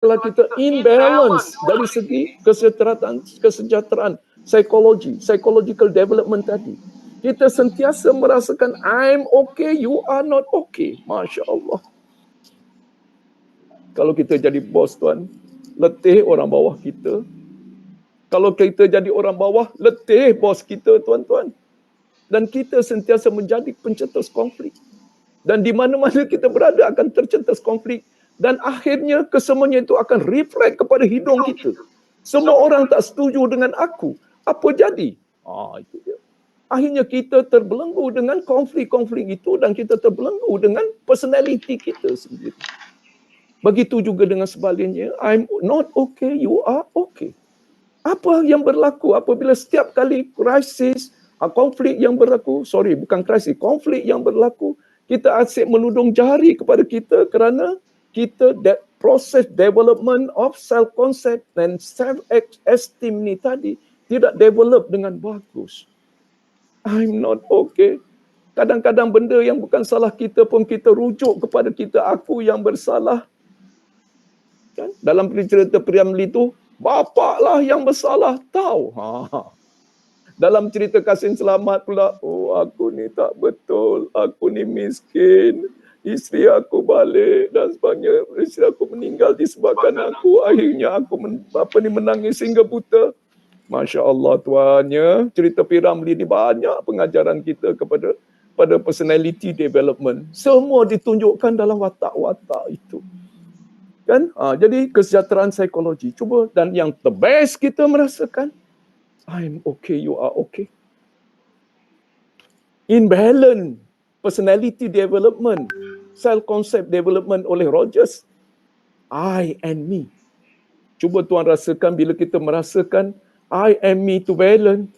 Kalau kita imbalance dari segi kesejahteraan psikologi, psychological development tadi. Kita sentiasa merasakan I'm okay, you are not okay. Masya Allah. Kalau kita jadi bos, tuan, letih orang bawah kita. Kalau kita jadi orang bawah, letih bos kita, tuan-tuan. Dan kita sentiasa menjadi pencetus konflik. Dan di mana-mana kita berada akan tercetus konflik. Dan akhirnya kesemuanya itu akan reflect kepada hidung kita. Semua orang tak setuju dengan aku. Apa jadi? Itu dia. Akhirnya kita terbelenggu dengan konflik-konflik itu dan kita terbelenggu dengan personality kita sendiri. Begitu juga dengan sebaliknya. I'm not okay, you are okay. Apa yang berlaku apabila setiap kali krisis, konflik yang berlaku, konflik yang berlaku, kita asyik menudung jari kepada kita kerana kita proses development of self-concept dan self-esteem ni tadi tidak develop dengan bagus. I'm not okay. Kadang-kadang benda yang bukan salah kita pun kita rujuk kepada kita, aku yang bersalah. Kan? Dalam cerita Priamli itu, bapaklah yang bersalah, tahu. Dalam cerita Kasih Selamat pula, aku ni tak betul, aku ni miskin, isteri aku balik dan sebagainya, isteri aku meninggal disebabkan aku, akhirnya aku menangis hingga buta. Masya Allah tuannya, cerita Piramli ni banyak pengajaran kita pada personality development. Semua ditunjukkan dalam watak-watak itu. Kan? Jadi kesejahteraan psikologi. Cuba, dan yang the best kita merasakan, I'm okay, you are okay. Imbalance personality development, self-concept development oleh Rogers. I and me. Cuba tuan rasakan bila kita merasakan I am me to balance.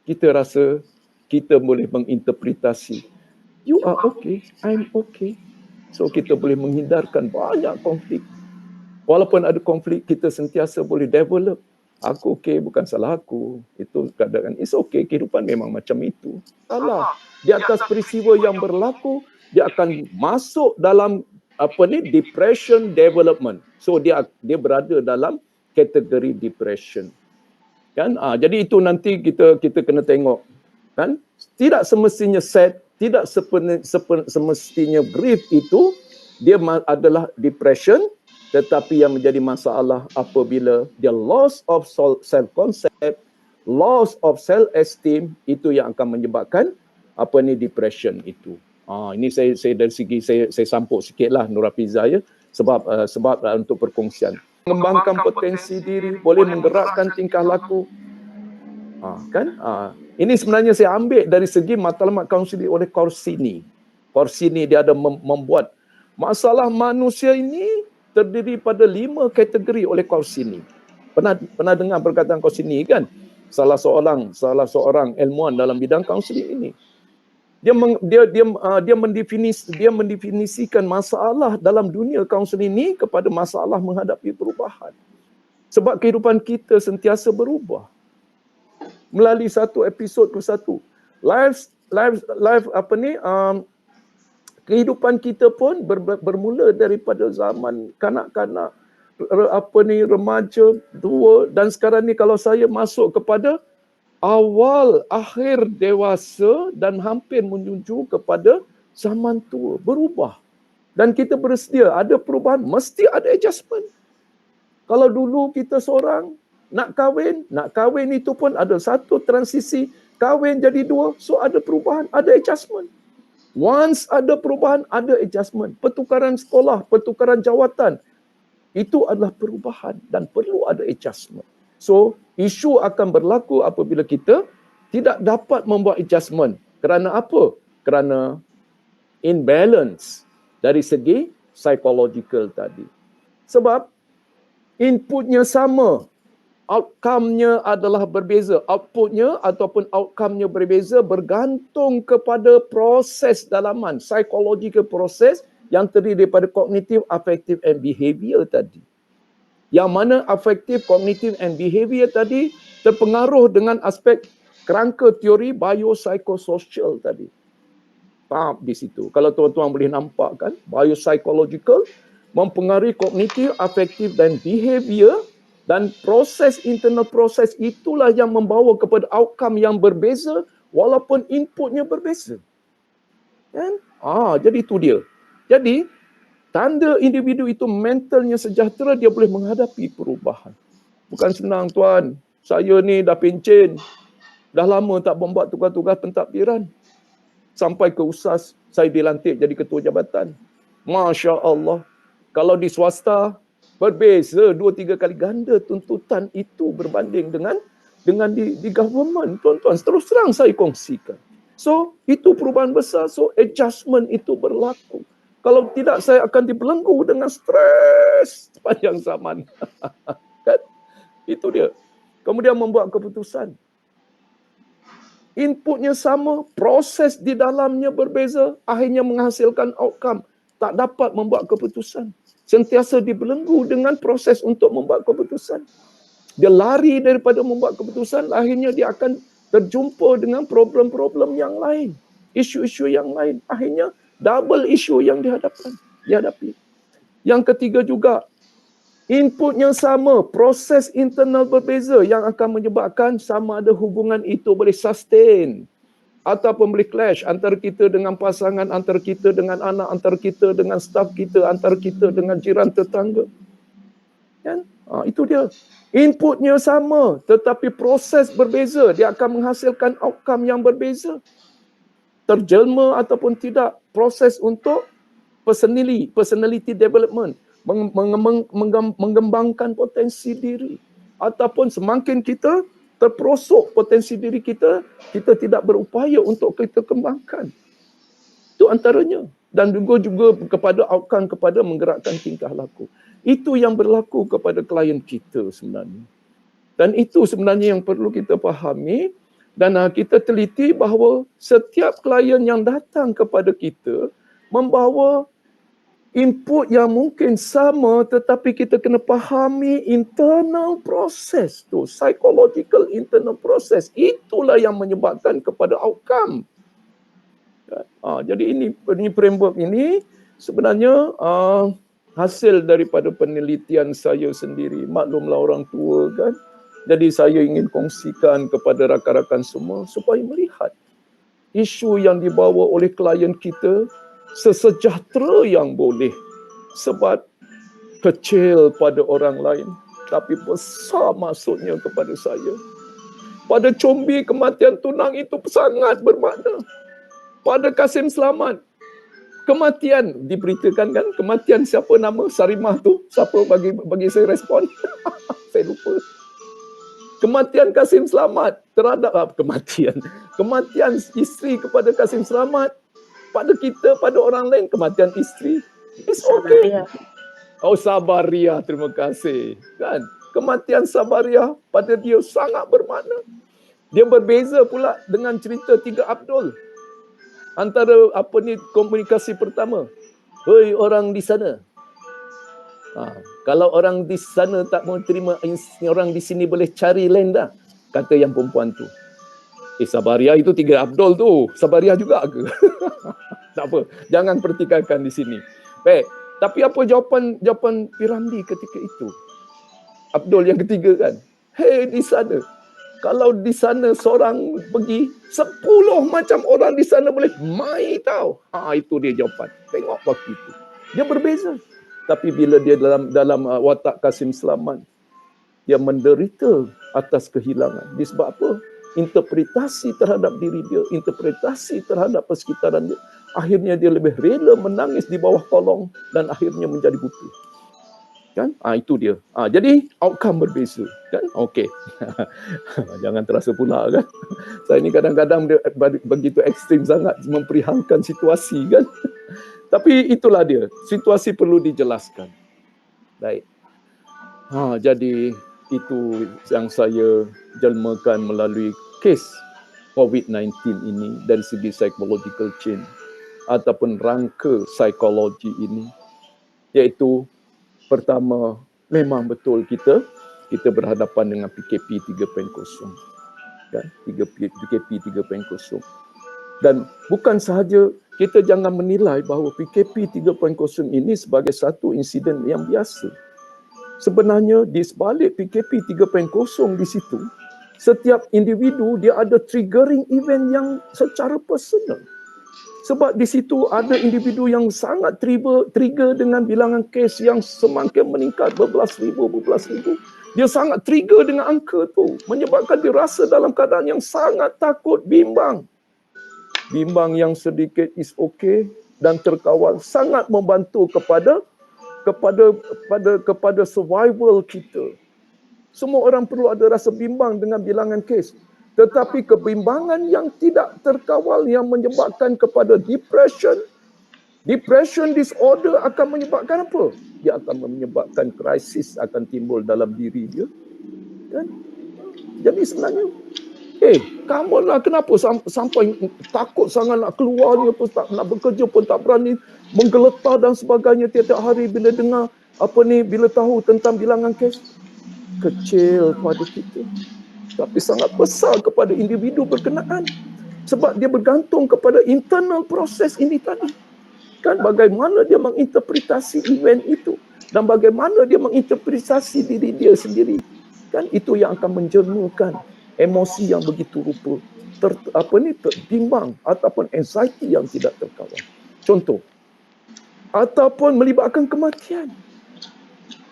Kita rasa kita boleh menginterpretasi. You are okay, I'm okay. So kita boleh menghindarkan banyak konflik. Walaupun ada konflik, kita sentiasa boleh develop. Aku okay, bukan salah aku. Itu keadaan, it's okay, kehidupan memang macam itu. Salah. Di atas peristiwa yang berlaku, dia akan masuk dalam depression development. So dia berada dalam kategori depression. Kan? Jadi itu nanti kita kena tengok. Kan? Tidak semestinya sad, tidak semestinya grief itu dia adalah depression, tetapi yang menjadi masalah apabila dia loss of self-concept, loss of self-esteem, itu yang akan menyebabkan depression itu. Ini saya dari segi saya sampuk sikitlah Nur Hafiza ya, sebab untuk perkongsian. Mengembangkan potensi diri, boleh menggerakkan tingkah laku. Ini sebenarnya saya ambil dari segi matlamat kaunseling oleh Corsini. Corsini dia ada membuat masalah manusia ini terdiri pada 5 kategori oleh Corsini. Pernah dengar perkataan Corsini kan? Salah seorang ilmuwan dalam bidang kaunseling ini. Dia mendefinisikan masalah dalam dunia kaunseling ini kepada masalah menghadapi perubahan. Sebab kehidupan kita sentiasa berubah. Melalui satu episod ke satu. Kehidupan kita pun bermula daripada zaman kanak-kanak, remaja, tua, dan sekarang ni kalau saya masuk kepada akhir dewasa dan hampir menuju kepada zaman tua, berubah. Dan kita bersedia, ada perubahan, mesti ada adjustment. Kalau dulu kita seorang nak kahwin itu pun ada satu transisi, kahwin jadi 2, so ada perubahan, ada adjustment. Once ada perubahan, ada adjustment. Pertukaran sekolah, pertukaran jawatan, itu adalah perubahan dan perlu ada adjustment. So, isu akan berlaku apabila kita tidak dapat membuat adjustment. Kerana apa? Kerana imbalance dari segi psychological tadi. Sebab inputnya sama, outcome-nya adalah berbeza. Output-nya ataupun outcome-nya berbeza bergantung kepada proses dalaman, psychological proses yang terdiri daripada cognitive, affective and behavior tadi. Yang mana affective, cognitive and behavior tadi terpengaruh dengan aspek kerangka teori biopsychosocial tadi. Faham di situ. Kalau tuan-tuan boleh nampak kan, biopsychological mempengaruhi kognitif, afektif dan behavior, dan proses internal proses itulah yang membawa kepada outcome yang berbeza walaupun inputnya berbeza. Kan? Jadi itu dia. Jadi tanda individu itu mentalnya sejahtera, dia boleh menghadapi perubahan. Bukan senang tuan. Saya ni dah pencen. Dah lama tak membuat tugas-tugas pentadbiran. Sampai ke USAS, saya dilantik jadi ketua jabatan. Masya Allah. Kalau di swasta, berbeza 2-3 kali ganda tuntutan itu berbanding dengan di government. Tuan-tuan, terus terang saya kongsikan. So, itu perubahan besar. So, adjustment itu berlaku. Kalau tidak, saya akan dibelenggu dengan stres sepanjang zaman. Kan? Itu dia. Kemudian membuat keputusan. Inputnya sama, proses di dalamnya berbeza, akhirnya menghasilkan outcome. Tak dapat membuat keputusan. Sentiasa dibelenggu dengan proses untuk membuat keputusan. Dia lari daripada membuat keputusan, akhirnya dia akan terjumpa dengan problem-problem yang lain. Isu-isu yang lain. Akhirnya double isu yang dihadapi. Yang ketiga juga, inputnya sama, proses internal berbeza yang akan menyebabkan sama ada hubungan itu boleh sustain ataupun boleh clash antara kita dengan pasangan, antara kita dengan anak, antara kita dengan staf kita, antara kita dengan jiran tetangga. Kan? Itu dia. Inputnya sama tetapi proses berbeza, dia akan menghasilkan outcome yang berbeza. Terjelma ataupun tidak, proses untuk personality development, mengembangkan potensi diri. Ataupun semakin kita terperosok potensi diri kita, kita tidak berupaya untuk kita kembangkan. Itu antaranya. Dan juga kepada outcome, kepada menggerakkan tingkah laku. Itu yang berlaku kepada klien kita sebenarnya. Dan itu sebenarnya yang perlu kita fahami. Dan kita teliti bahawa setiap klien yang datang kepada kita membawa input yang mungkin sama, tetapi kita kena fahami internal proses tu, psychological internal proses. Itulah yang menyebabkan kepada outcome. Jadi ini framework ini sebenarnya hasil daripada penelitian saya sendiri. Maklumlah orang tua kan. Jadi saya ingin kongsikan kepada rakan-rakan semua supaya melihat isu yang dibawa oleh klien kita sesejahtera yang boleh, sebab kecil pada orang lain tapi besar maksudnya kepada saya. Pada Combi, kematian tunang itu sangat bermakna. Pada Kasim Selamat, kematian diberitakan kan, kematian siapa nama Sarimah tu, siapa bagi saya respon. Saya lupa. Kematian Kasim Selamat terhadap kematian isteri kepada Kasim Selamat, pada kita, pada orang lain, kematian isteri, it's okay. Sabaria, terima kasih. Kan? Kematian Sabaria pada dia sangat bermakna. Dia berbeza pula dengan cerita 3 Abdul. Antara komunikasi pertama. Hei orang di sana. Kalau orang di sana tak mau terima, orang di sini boleh cari lain dah. Kata yang perempuan tu. Sabaria itu 3 Abdul tu. Sabaria juga ke? Tak apa. Jangan pertikaikan di sini. Baik. Tapi apa jawapan Piramli ketika itu? Abdul yang ketiga kan. Hei di sana. Kalau di sana seorang pergi, 10 macam orang di sana boleh mai tau. Itu dia jawapan. Tengok waktu itu. Dia berbeza. Tapi bila dia dalam watak Kasim Selamat, dia menderita atas kehilangan. Disebab apa? Interpretasi terhadap diri dia, interpretasi terhadap persekitaran dia. Akhirnya dia lebih rela menangis di bawah kolong dan akhirnya menjadi buta. Kan? Itu dia. Jadi outcome berbeza. Kan? Okey. Jangan terasa pula kan. Saya ni kadang-kadang begitu ekstrim sangat memperihalkan situasi kan. Tapi itulah dia. Situasi perlu dijelaskan. Baik. Jadi itu yang saya jelmakan melalui kes COVID-19 ini dari segi psychological change ataupun rangka psikologi ini, iaitu pertama, memang betul kita berhadapan dengan PKP 3.0 kan? PKP 3.0. Dan bukan sahaja kita jangan menilai bahawa PKP 3.0 ini sebagai satu insiden yang biasa. Sebenarnya di sebalik PKP 3.0 di situ, setiap individu dia ada triggering event yang secara personal. Sebab di situ ada individu yang sangat trigger dengan bilangan kes yang semakin meningkat berbelas ribu. Dia sangat trigger dengan angka tu, menyebabkan dia rasa dalam keadaan yang sangat takut, bimbang. Bimbang yang sedikit is okay dan terkawal sangat membantu kepada survival kita. Semua orang perlu ada rasa bimbang dengan bilangan kes. Tetapi kebimbangan yang tidak terkawal yang menyebabkan kepada depression disorder akan menyebabkan apa? Dia akan menyebabkan krisis akan timbul dalam diri dia. Kan? Jadi sebenarnya, come on lah, kenapa sampai takut sangat nak keluar ni, apa nak bekerja pun tak berani, menggeletar dan sebagainya tiap-tiap hari bila dengar bila tahu tentang bilangan kes. Kecil pada kita, tapi sangat besar kepada individu berkenaan. Sebab dia bergantung kepada internal proses ini tadi. Kan bagaimana dia menginterpretasi event itu dan bagaimana dia menginterpretasi diri dia sendiri. Kan itu yang akan menjemukan emosi yang begitu rupa terbimbang ataupun anxiety yang tidak terkawal. Contoh, ataupun melibatkan kematian.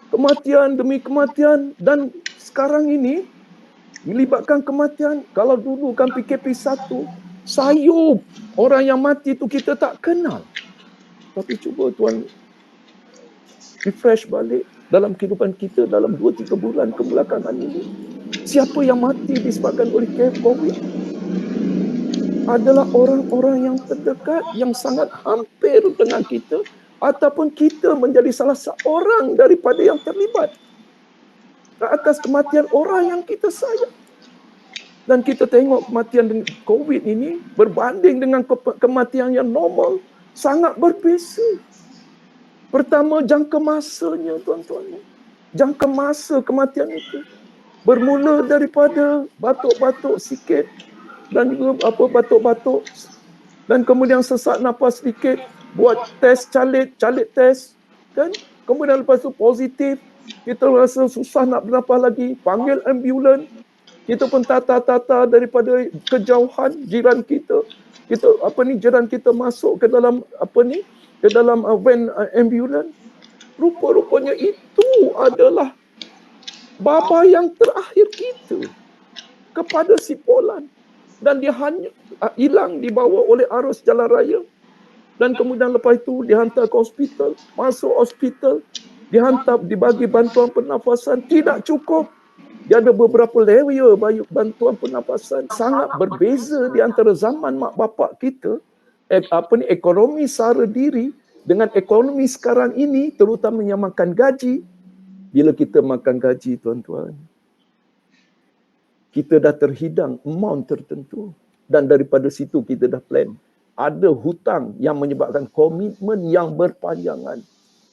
Kematian demi kematian, dan sekarang ini melibatkan kematian. Kalau dulu kan PKP 1, sayup orang yang mati itu kita tak kenal. Tapi cuba Tuan refresh balik dalam kehidupan kita dalam 2-3 bulan kebelakangan ini. Siapa yang mati disebabkan oleh COVID? Adalah orang-orang yang terdekat, yang sangat hampir dengan kita, ataupun kita menjadi salah seorang daripada yang terlibat atas kematian orang yang kita sayang. Dan kita tengok kematian COVID ini berbanding dengan kematian yang normal sangat berbeza. Pertama, jangka masanya, tuan-tuan. Jangka masa kematian itu bermula daripada batuk-batuk sikit dan juga batuk-batuk, dan kemudian sesak nafas sedikit, buat test calit test, kan? Kemudian lepas tu positif, kita rasa susah nak bernafas lagi, panggil ambulan. Kita pun tata daripada kejauhan jiran kita. Jiran kita masuk ke dalam van ambulan. Rupa-rupanya itu adalah bapa yang terakhir kita kepada si Polan, dan dia hanya hilang dibawa oleh arus jalan raya. Dan kemudian lepas itu dihantar ke hospital, masuk hospital, dihantar, dibagi bantuan pernafasan, tidak cukup. Dia ada beberapa layer bantuan pernafasan. Sangat berbeza di antara zaman mak bapak kita, ekonomi sara diri dengan ekonomi sekarang ini, terutama yang makan gaji. Bila kita makan gaji, tuan-tuan, kita dah terhidang amount tertentu, dan daripada situ kita dah plan. Ada hutang yang menyebabkan komitmen yang berpanjangan.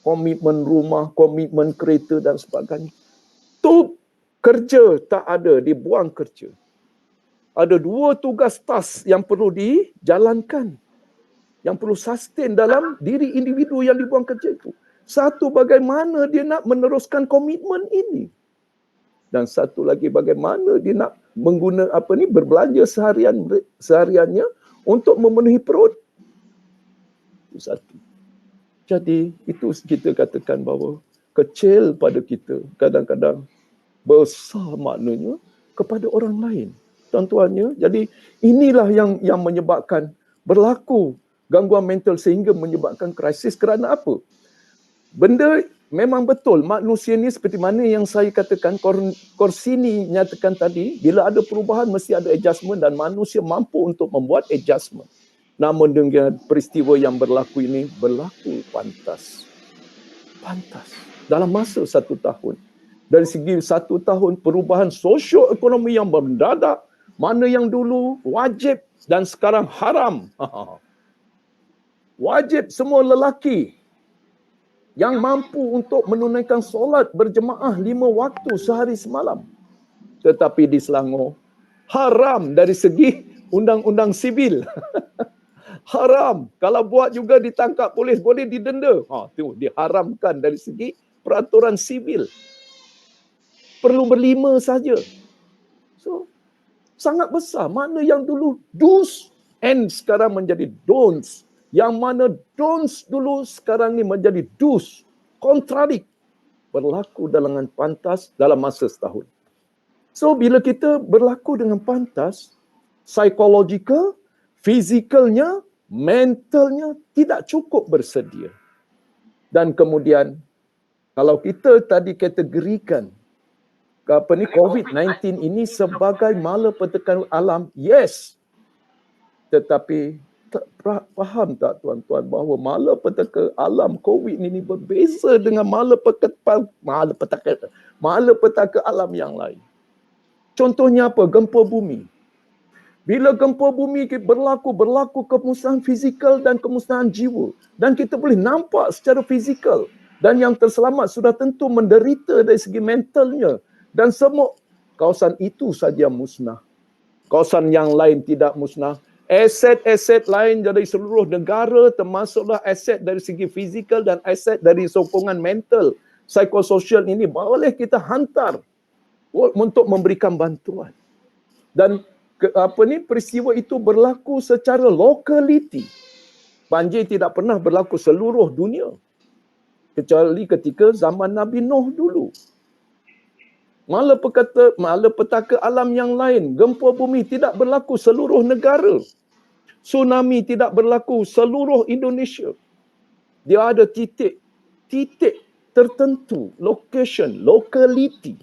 Komitmen rumah, komitmen kereta dan sebagainya. Tu kerja tak ada, dibuang kerja. Ada 2 tugas task yang perlu dijalankan, yang perlu sustain dalam diri individu yang dibuang kerja itu. Satu, bagaimana dia nak meneruskan komitmen ini. Dan satu lagi, bagaimana dia nak berbelanja sehariannya untuk memenuhi perut. Itu satu. Jadi itu kita katakan bahawa kecil pada kita kadang-kadang besar maknanya kepada orang lain. Tuan-tuannya, jadi inilah yang menyebabkan berlaku gangguan mental sehingga menyebabkan krisis. Kerana apa? Benda memang betul, manusia ni seperti mana yang saya katakan, Korsini nyatakan tadi, bila ada perubahan mesti ada adjustment, dan manusia mampu untuk membuat adjustment. Namun dengan peristiwa yang berlaku ini, berlaku pantas. Dalam masa 1 tahun. Dari segi 1 tahun perubahan sosio-ekonomi yang mendadak, mana yang dulu wajib dan sekarang haram. Wajib semua lelaki yang mampu untuk menunaikan solat berjemaah 5 waktu sehari semalam. Tetapi di Selangor, haram dari segi undang-undang sivil. Haram. Kalau buat juga ditangkap polis, boleh didenda. Itu diharamkan dari segi peraturan sivil. Perlu berlima saja. So, sangat besar. Mana yang dulu do's and sekarang menjadi don'ts. Yang mana don'ts dulu sekarang ni menjadi do's. Kontradik. Berlaku dengan pantas dalam masa setahun. So, bila kita berlaku dengan pantas, psychological, fizikalnya, mentalnya tidak cukup bersedia. Dan kemudian, kalau kita tadi kategorikan COVID-19 ini sebagai malapetaka alam, yes. Tetapi faham tak tuan-tuan bahawa malapetaka alam COVID ini berbeza dengan malapetaka alam yang lain. Contohnya apa? Gempa bumi. Bila gempa bumi berlaku kemusnahan fizikal dan kemusnahan jiwa. Dan kita boleh nampak secara fizikal. Dan yang terselamat sudah tentu menderita dari segi mentalnya. Dan semua kawasan itu saja musnah. Kawasan yang lain tidak musnah. Aset-aset lain dari seluruh negara termasuklah aset dari segi fizikal dan aset dari sokongan mental, psikososial ini boleh kita hantar untuk memberikan bantuan. Dan peristiwa itu berlaku secara lokaliti. Banjir tidak pernah berlaku seluruh dunia. Kecuali ketika zaman Nabi Nuh dulu. Malapetaka alam yang lain, gempa bumi tidak berlaku seluruh negara. Tsunami tidak berlaku seluruh Indonesia. Dia ada titik tertentu, location, locality.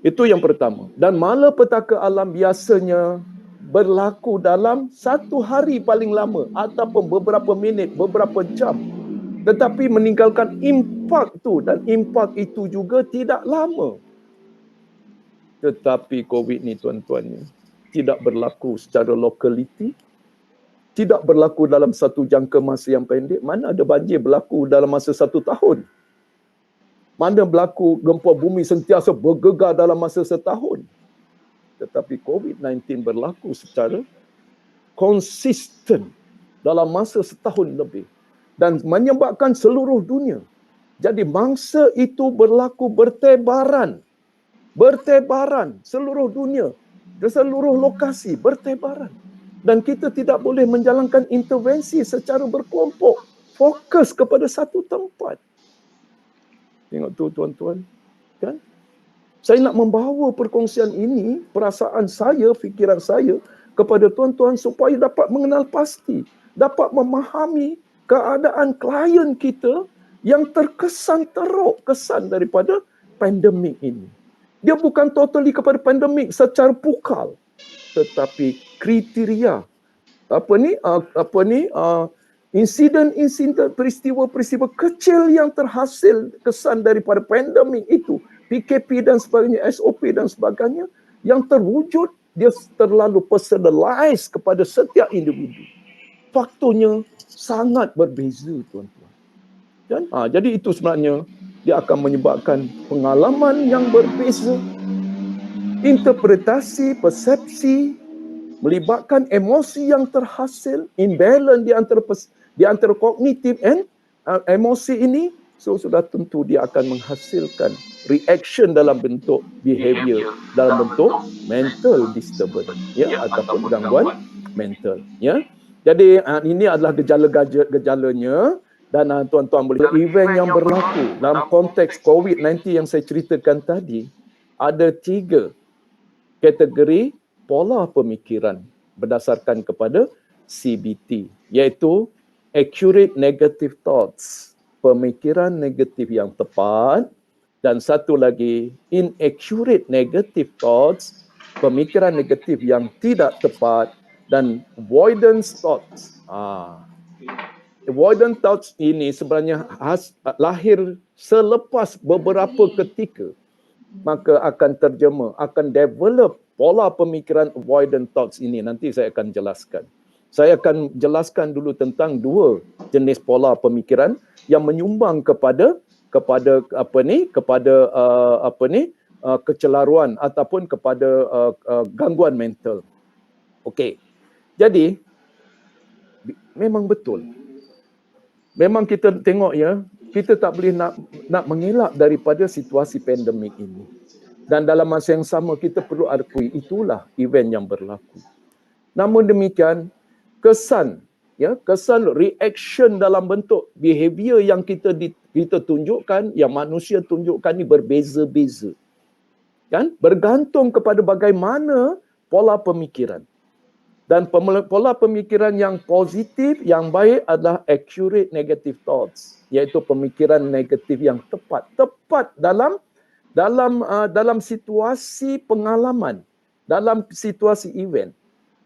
Itu yang pertama. Dan malapetaka alam biasanya berlaku dalam satu hari paling lama ataupun beberapa minit, beberapa jam. Tetapi meninggalkan impak tu, dan impak itu juga tidak lama. Tetapi COVID ni tuan-tuan tidak berlaku secara lokaliti, tidak berlaku dalam satu jangka masa yang pendek. Mana ada banjir berlaku dalam masa 1 tahun? Mana berlaku gempa bumi sentiasa bergegar dalam masa setahun? Tetapi COVID-19 berlaku secara konsisten dalam masa setahun lebih. Dan menyebabkan seluruh dunia. Jadi mangsa itu berlaku bertebaran seluruh dunia, di seluruh lokasi bertebaran. Dan kita tidak boleh menjalankan intervensi secara berkelompok, fokus kepada satu tempat. Tengok tu tuan-tuan, kan? Saya nak membawa perkongsian ini, perasaan saya, fikiran saya kepada tuan-tuan supaya dapat mengenal pasti, dapat memahami keadaan klien kita yang terkesan teruk kesan daripada pandemik ini. Dia bukan totally kepada pandemik secara pukal, tetapi kriteria insiden peristiwa kecil yang terhasil kesan daripada pandemik itu, PKP dan sebagainya, SOP dan sebagainya, yang terwujud, dia terlalu personalized kepada setiap individu. Faktornya sangat berbeza, tuan-tuan. Dan jadi itu sebenarnya dia akan menyebabkan pengalaman yang berbeza, interpretasi, persepsi, melibatkan emosi yang terhasil, imbalance di antara kognitif dan emosi ini. So sudah tentu dia akan menghasilkan reaction dalam bentuk behavior, dalam bentuk mental disturbance, ya, ataupun gangguan mental, ya. Jadi ini adalah gejalanya. Dan tuan-tuan boleh, event yang berlaku dalam konteks COVID-19 yang saya ceritakan tadi, ada 3 kategori pola pemikiran berdasarkan kepada CBT, iaitu accurate negative thoughts, pemikiran negatif yang tepat, dan satu lagi inaccurate negative thoughts, pemikiran negatif yang tidak tepat, dan avoidance thoughts. Avoidance thoughts ini sebenarnya lahir selepas beberapa ketika, maka akan terjemah, akan develop pola pemikiran avoidance thoughts ini. Nanti saya akan jelaskan. Saya akan jelaskan dulu tentang 2 jenis pola pemikiran yang menyumbang kepada kecelaruan ataupun kepada gangguan mental. Okey. Jadi memang betul. Memang kita tengok ya, kita tak boleh nak mengelak daripada situasi pandemik ini. Dan dalam masa yang sama kita perlu akui itulah event yang berlaku. Namun demikian, kesan reaction dalam bentuk behavior yang kita tunjukkan, yang manusia tunjukkan ni berbeza-beza. Kan? Bergantung kepada bagaimana pola pemikiran. Dan pola pemikiran yang positif, yang baik adalah accurate negative thoughts, iaitu pemikiran negatif yang tepat dalam situasi pengalaman, dalam situasi event.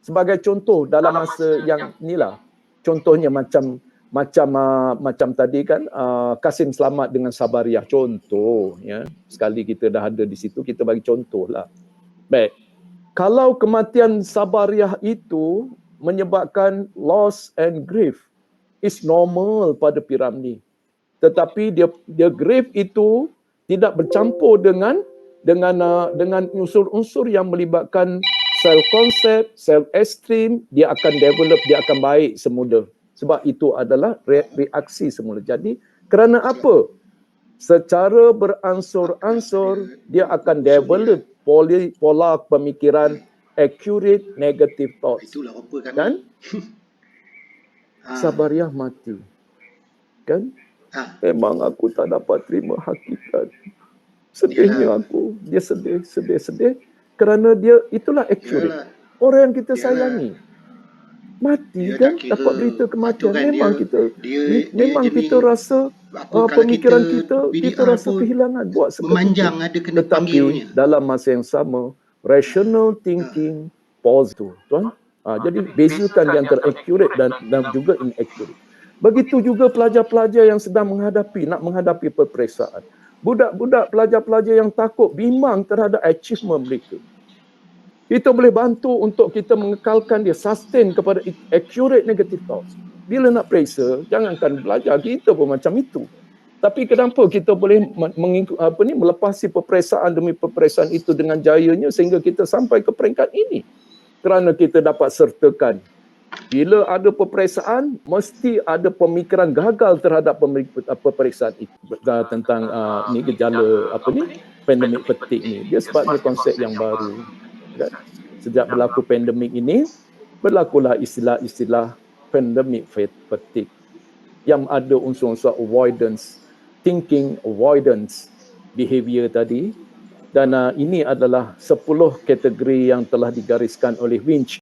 Sebagai contoh dalam masa yang inilah, contohnya macam tadi kan, Kasim selamat dengan Sabariah, contoh ya. Sekali kita dah ada di situ, kita bagi contoh lah. Baik. Kalau kematian Sabariah itu menyebabkan loss and grief, is normal pada P-Ramlee. Tetapi dia grief itu tidak bercampur dengan unsur-unsur yang melibatkan self-concept, self-esteem, dia akan develop, dia akan baik semula. Sebab itu adalah reaksi semula. Jadi, kerana apa? Secara beransur-ansur, dia akan develop pola pemikiran accurate negative thoughts. Kan? Sabariah mati. Kan? Memang aku tak dapat terima hakikat. Sedihnya aku. Dia sedih. Kerana dia itulah accurate. Orang yang kita sayangi. Mati kan? Dapat berita kematian. Memang kita rasa pemikiran kita rasa kehilangan buat seketika. Tetapi dalam masa yang sama, rational thinking positive. Tuan? Jadi bezakan di antara accurate dan juga inaccurate. Begitu juga pelajar-pelajar yang sedang nak menghadapi peperiksaan. Budak-budak pelajar-pelajar yang takut, bimbang terhadap achievement mereka. Kita boleh bantu untuk kita mengekalkan dia, sustain kepada accurate negative thoughts. Bila nak periksa, jangankan belajar, kita pun macam itu. Tapi kenapa kita boleh melepasi peperiksaan demi peperiksaan itu dengan jayanya sehingga kita sampai ke peringkat ini? Kerana kita dapat sertakan. Bila ada peperiksaan, mesti ada pemikiran gagal terhadap peperiksaan itu. Tentang gejala pandemik fatigue ni. Dia sebabnya konsep yang baru. Sejak berlaku pandemik ini, berlakulah istilah-istilah pandemic fatigue yang ada unsur-unsur avoidance, thinking avoidance behavior tadi. Dan ini adalah 10 kategori yang telah digariskan oleh Winch